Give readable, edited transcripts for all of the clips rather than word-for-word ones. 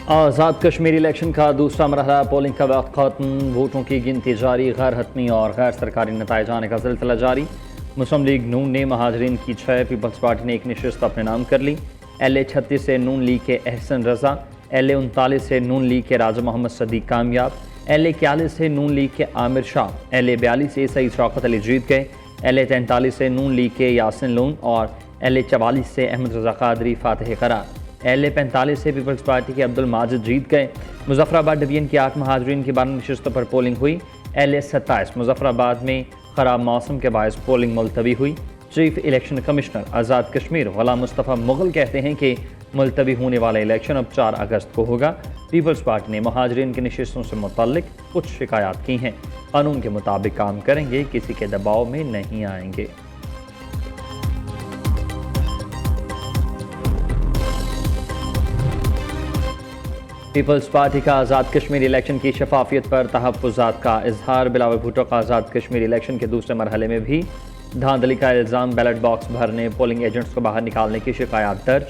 Azad Kashmir election का दूसरा मरहला polling का वक्त खत्म, वोटों की गिनती जारी, गैर हतमी और गैर सरकारी नताइज आने का सिलसिला जारी। मुस्लिम लीग नून ने महाजरीन की 6, पीपल्स पार्टी ने एक नशिस्त अपने नाम कर ली। LA 36 से नून लीग के एहसन रजा, LA 39 से नून लीग के राजा मोहम्मद सदीक कामयाब, LA 41 से नून लीग के आमिर शाह, LA 42 से सईद शौकत अली जीत गए, LA 43 से नून लीग के यासिन लोन और LA 44 से अहमद रजा कादरी फातह करार, LA 45 से पीपल्स पार्टी के अब्दुल माजिद जीत गए। मुजफ्फराबाद डिवीजन की 8 महाजरीन की 12 नशिस्तों पर पोलिंग हुई। LA 27 मुजफ्फराबाद में ख़राब मौसम के बायस पोलिंग मुलतवी हुई। Chief election commissioner Azad Kashmir गुलाम मुस्तफ़ा मुग़ल कहते हैं कि मुलतवी होने वाला इलेक्शन अब 4 अगस्त को होगा। पीपल्स पार्टी ने महाजरीन की नशिस्तों से मुतल्लिक कुछ शिकायत की हैं। कानून के मुताबिक काम करेंगे, किसी के दबाव में नहीं आएंगे। पीपल्स पार्टी का आज़ाद कश्मीर इलेक्शन की शफाफियत पर तहफ़्फ़ुज़ात का इजहार। बिलावल भुट्टो का आज़ाद कश्मीर इलेक्शन के दूसरे मरहले में भी धांधली का इल्ज़ाम, बैलेट बॉक्स भरने, पोलिंग एजेंट्स को बाहर निकालने की शिकायत दर्ज।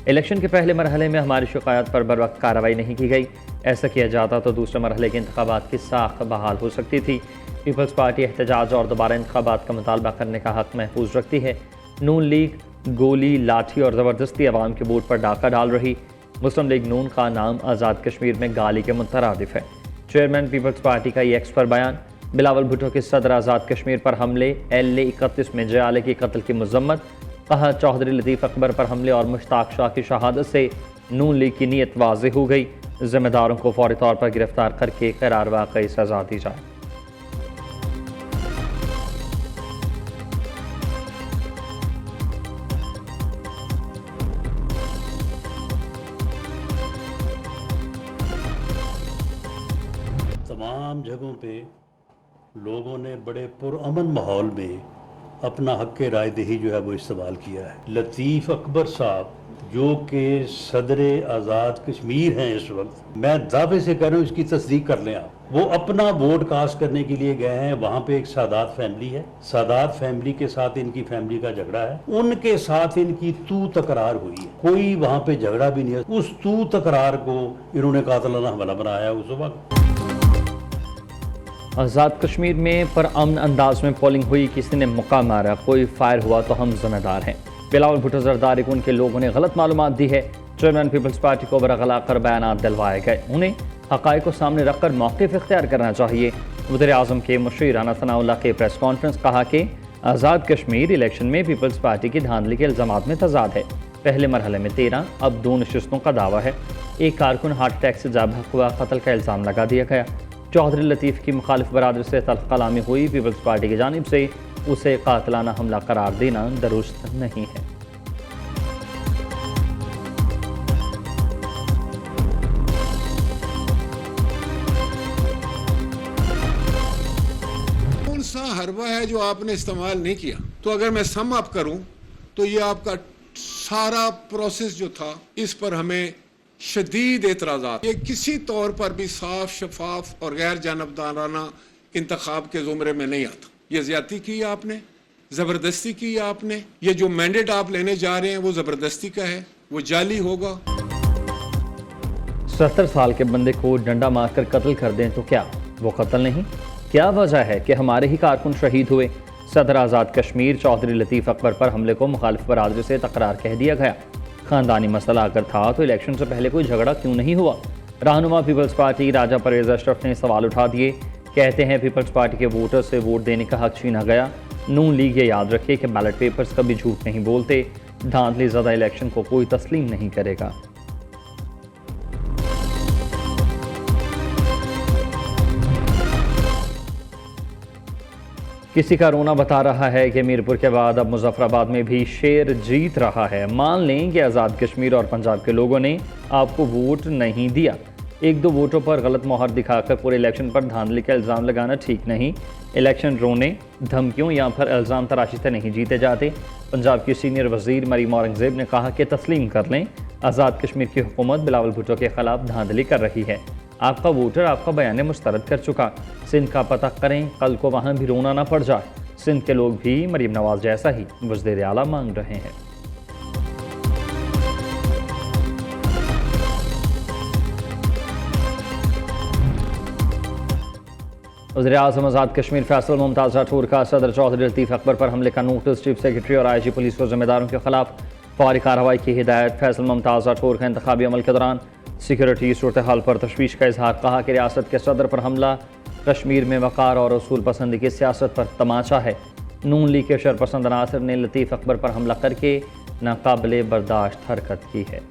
इलेक्शन के पहले मरहले में हमारी शिकायत पर बर वक्त कार्रवाई नहीं की गई। ऐसा किया जाता तो दूसरे मरहले के इंतखाबात की साख बहाल हो सकती थी। पीपल्स पार्टी एहतजाज और दोबारा इंतखाबात का मुतालबा करने का हक महफूज रखती है। नून लीग गोली, लाठी और ज़बरदस्ती अवाम के वोट पर डाका डाल रही। मुस्लिम लीग नून का नाम आज़ाद कश्मीर में गाली के मुतरादिफ है। चेयरमैन पीपल्स पार्टी का ये एक्स पर बयान। बिलावल भुट्टो के सदर आज़ाद कश्मीर पर हमले, LA 31 में जयाले की कत्ल की मजम्मत। कहा चौधरी लतीफ़ अकबर पर हमले और मुश्ताक शाह की शहादत से नून लीग की नीयत वाज़ेह हो गई। जिम्मेदारों को फौरी तौर पर गिरफ्तार करके करार वाकई सजा दी जाए। तमाम जगहों पे लोगों ने बड़े पुरअमन माहौल में अपना हक़ राय दही जो है वो इस्तेमाल किया है। लतीफ़ अकबर साहब जो कि सदर आज़ाद कश्मीर हैं इस वक्त, मैं दावे से कह रहा हूँ, इसकी तस्दीक कर लें आप, वो अपना वोट कास्ट करने के लिए गए हैं। वहाँ पे एक सादात फैमिली है, सादात फैमिली के साथ इनकी फैमिली का झगड़ा है, उनके साथ इनकी तू तकरार हुई है। कोई वहाँ पे झगड़ा भी नहीं है, उस तू तकरार को इन्होंने कातिलाना हमला बनाया उस वक्त। आज़ाद कश्मीर में पुरअमन अंदाज में पोलिंग हुई, किसी ने मुक्का मारा, कोई फायर हुआ तो हम जिम्मेदार हैं। बिलावल भुट्टो जरदारी को उनके लोगों ने गलत मालूमात दी है। चेयरमैन पीपल्स पार्टी को बरगला कर बयान दिलवाए गए। उन्हें हक़ाइक़ को सामने रखकर मौक़िफ़ इख्तियार करना चाहिए। वज़ीर आज़म के मुशीर राना सनाउल्लाह के प्रेस कॉन्फ्रेंस कहा कि आज़ाद कश्मीर इलेक्शन में पीपल्स पार्टी की धांधली के इल्ज़ामात में तजाद है। पहले मरहले में 13, अब 2 नशिस्तों का दावा है। एक कारकुन हार्ट अटैक से जाब हुआ, कत्ल का इल्ज़ाम लगा दिया गया। चौधरी लतीफ़ की मुखालिफ बरादरी से तल्ख़ कलामी हुई। पीपल्स पार्टी की जानिब से उसे कातिलाना हमला करार देना दुरुस्त नहीं है। कौन सा हरबा है जो आपने इस्तेमाल नहीं किया? तो अगर मैं सम अप करूं तो ये आपका सारा प्रोसेस जो था, इस पर हमें शदीद एतराज़ात। ये किसी तौर पर भी साफ, शफाफ और गैर जानबदाराना इंतखाब के ज़ुमरे में नहीं आता। ये ज़्यादती की आपने, ज़बरदस्ती की आपने। ये जो मैंडेट आप लेने जा रहे हैं वो ज़बरदस्ती का है, वो जाली होगा। 70 साल के बंदे को डंडा मारकर कत्ल कर दें तो क्या वो कत्ल नहीं? क्या वजह है कि हमारे ही कारकुन शहीद हुए? सदर आज़ाद कश्मीर चौधरी लतीफ़ अकबर पर हमले को मुखालिफ बरादरी से तकरार कह दिया गया। ख़ानदानी मसला अगर था तो इलेक्शन से पहले कोई झगड़ा क्यों नहीं हुआ? रहनुमा पीपल्स पार्टी राजा परवेज़ अशरफ ने सवाल उठा दिए। कहते हैं पीपल्स पार्टी के वोटर से वोट देने का हक छीना गया। नून लीग ये याद रखे कि बैलेट पेपर्स कभी झूठ नहीं बोलते। धांधली ज़्यादा इलेक्शन को कोई तस्लीम नहीं करेगा। किसी का रोना बता रहा है कि मीरपुर के बाद अब मुजफ्फराबाद में भी शेर जीत रहा है। मान लें कि आज़ाद कश्मीर और पंजाब के लोगों ने आपको वोट नहीं दिया। 1-2 वोटों पर गलत मोहर दिखाकर पूरे इलेक्शन पर धांधली का इल्ज़ाम लगाना ठीक नहीं। इलेक्शन रोने, धमकियों या फिर इल्ज़ाम तराशी से नहीं जीते जाते। पंजाब की सीनियर वज़ीर मरीम औरंगज़ेब ने कहा कि तस्लीम कर लें, आज़ाद कश्मीर की हुकूमत बिलावल भुट्टो के ख़िलाफ़ धांधली कर रही है। आपका वोटर आपका बयान मुस्तरद कर चुका। सिंध का पता करें, कल को वहाँ भी रोना ना पड़ जाए। सिंध के लोग भी मरीम नवाज जैसा ही वज़ीर आला मांग रहे हैं। वज़ीर-ए-आज़म आज़ाद कश्मीर फैसल मुमताज़ राठौर का सदर चौधरी लतीफ़ अकबर पर हमले का नोटिस, चीफ सेक्रेटरी और IG पुलिस को जिम्मेदारों के खिलाफ फौरी कार्रवाई की हिदायत। फैसल मुमताज़ राठौर का इंतखाबी अमल के दौरान सिक्योरिटी सूरत हाल पर तशवीश का इजहार। कहा कि रियासत के सदर पर हमला कश्मीर में वक़ार और असूल पसंदी की सियासत पर तमाचा है। नून लीग के शरपसंद अनासर ने लतीफ़ अकबर पर हमला करके नाकाबिले बर्दाश्त हरकत की है।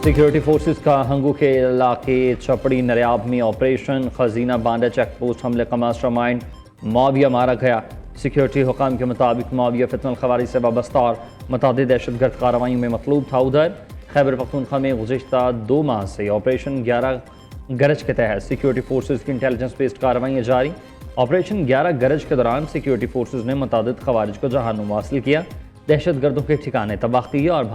सिक्योरिटी फोर्सेस का हंगू के इलाके चपड़ी नरियाब में ऑपरेशन। खजीना बांडा चेक पोस्ट हमले का मास्टरमाइंड माविया मारा गया। सिक्योरिटी हुकाम के मुताबिक माविया फितनल खवारी से वाबस्ता और मुतादिद दहशतगर्द कार्रवाइयों में मतलूब था। उधर खैबर पख्तूनख्वा में गुज़िश्ता 2 माह से ऑपरेशन 11 गरज के तहत सिक्योरिटी फोर्सेस की इंटेलिजेंस बेस्ड कार्रवाइयाँ जारी। ऑपरेशन 11 गरज के दौरान सिक्योरिटी फोर्सेस ने मुतादिद खवारिज को जहानुम हासिल किया, दहशतगर्दों के ठिकाने तबाह किए और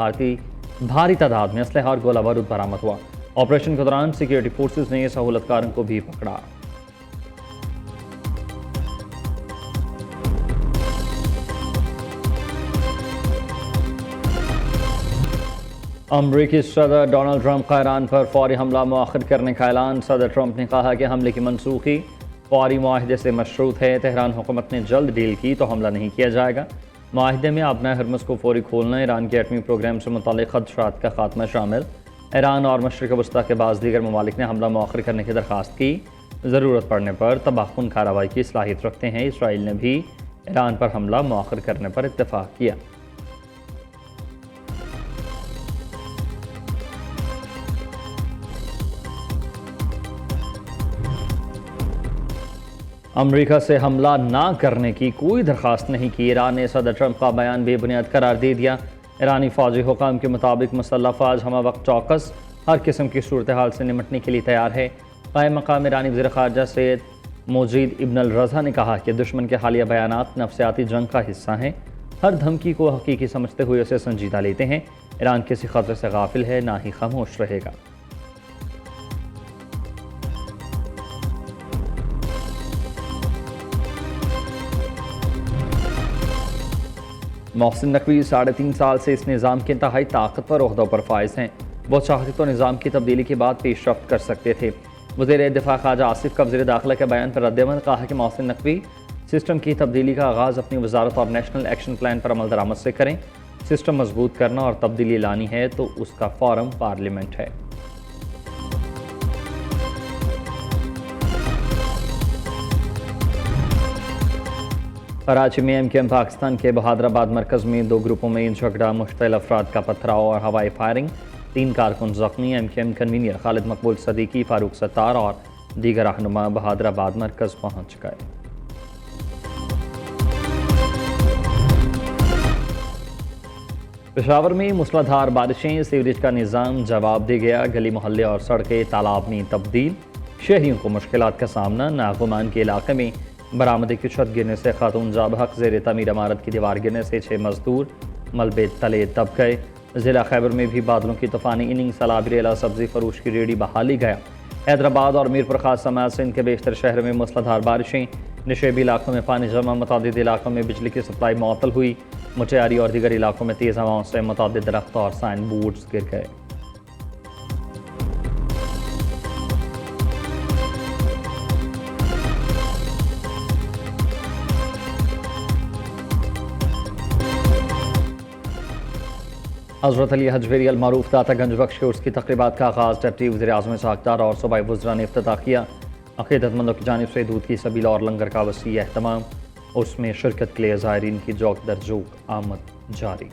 भारी तादाद में असलहा और गोला बारूद बरामद हुआ। ऑपरेशन के दौरान सिक्योरिटी फोर्सेस ने सहूलतकारों को भी पकड़ा। अमरीकी सदर डोनाल्ड ट्रंप का ईरान पर फौरी हमला मुअख्खर करने का ऐलान। सदर ट्रंप ने कहा कि हमले की मनसूखी फौरी मुआहदे से मशरूत है। तेहरान हुकूमत ने जल्द डील की तो हमला नहीं किया जाएगा। मुआहदे में आबना हरमस को फौरी खोलना, ईरान के एटमी प्रोग्राम से मुताल्लिक़ खदशात का खात्मा शामिल। ईरान और मशरिक़ वस्ता के बाद दीगर ममालिक ने हमला मुअख्खर करने की दरख्वास्त की। ज़रूरत पड़ने पर तबाहकुन कार्रवाई की सलाहियत रखते हैं। इसराइल ने भी ईरान पर हमला मुअख्खर करने पर इत्तफ़ाक़ किया। अमेरिका से हमला ना करने की कोई दरख्वास्त नहीं की। ईरान ने सदर ट्रंप का बयान बेबुनियाद करार दे दिया। ईरानी फ़ौजी हुकाम के मुताबिक मुसल्लह फ़ौज हम वक्त चौकस हर किस्म की सूरत हाल से निमटने के लिए तैयार है। कायम मकाम ईरानी वज़ीर ख़ारजा सैयद मोजीद इब्न अल रज़ा ने कहा कि दुश्मन के हालिया बयानात नफ्सियाती जंग का हिस्सा हैं। हर धमकी को हकीकी समझते हुए उसे संजीदा लेते हैं। ईरान किसी खतरे से गाफिल है, ना ही खामोश रहेगा। मोहसिन नकवी 3.5 साल से इस निज़ाम के इंतहाई ताकतवर ओहदों पर फाइज हैं। वो चाहते तो निज़ाम की तब्दीली के बाद पेशरफ्त कर सकते थे। वज़ीर दिफा ख्वाजा आसिफ का वज़ीर दाखिला के बयान पर रद्द-ए-अमल। कहा कि मोहसिन नकवी सिस्टम की तब्दीली का आगाज़ अपनी वजारत और नेशनल एक्शन प्लान पर अमल दरामद से करें। सिस्टम मजबूत करना और तब्दीली लानी है तो उसका फॉरम पार्लियामेंट है। कराची में MKM पाकिस्तान के बहादराबाद मरकज़ में 2 ग्रुपों में झगड़ा, मुश्तइल अफराद का पथराव और हवाई फायरिंग। 3 कारकुन ज़ख्मी। MKM कन्वीनर खालिद मकबूल सदीकी, फारूक सत्तार और दीगर रहनुमा बहादराबाद मरकज़ पहुँच गए। पेशावर में मूसलाधार बारिशें, सीवरेज का निज़ाम जवाब दे गया। गली मोहल्ले और सड़कें तालाब में तब्दील। शहरियों को मुश्किलात का सामना। नागुमान के इलाके में बरामदे की छत गिरने से खातून जाबहक, ज़ेर तमीर इमारत की दीवार गिरने से 6 मजदूर मलबे तले दब गए। ज़िला खैबर में भी बादलों की तूफ़ानी इनिंग, सैलाब रेला सब्ज़ी फरोश की रेडी बहाली गया। हैदराबाद और मीरपुर खास समाज सिंध के बेशतर शहर में मूसलाधार बारिशें, निशेबी इलाकों में पानी जमा, मुतादिद इलाकों में बिजली की सप्लाई मुअत्तल हुई। मुटियारी और दीगर इलाकों में तेज़ हवाओं से मुतादिद दरख्त और साइन बोर्ड्स गिर गए। हज़रत अली हजवेरी अल मारूफ दाता गंज बख्श के उसकी तक़रीबात का आगाज़ डिप्टी वज़ीर-ए-आज़म इसहाक़ और सूबाई वज़रा ने इफ्तिताह किया। अक़ीदतमंदों की जानिब से दूध की सबील और लंगर का वसी एहतमाम, उसमें शिरकत के लिए ज़ायरीन की जोक दर जोक आमद जारी।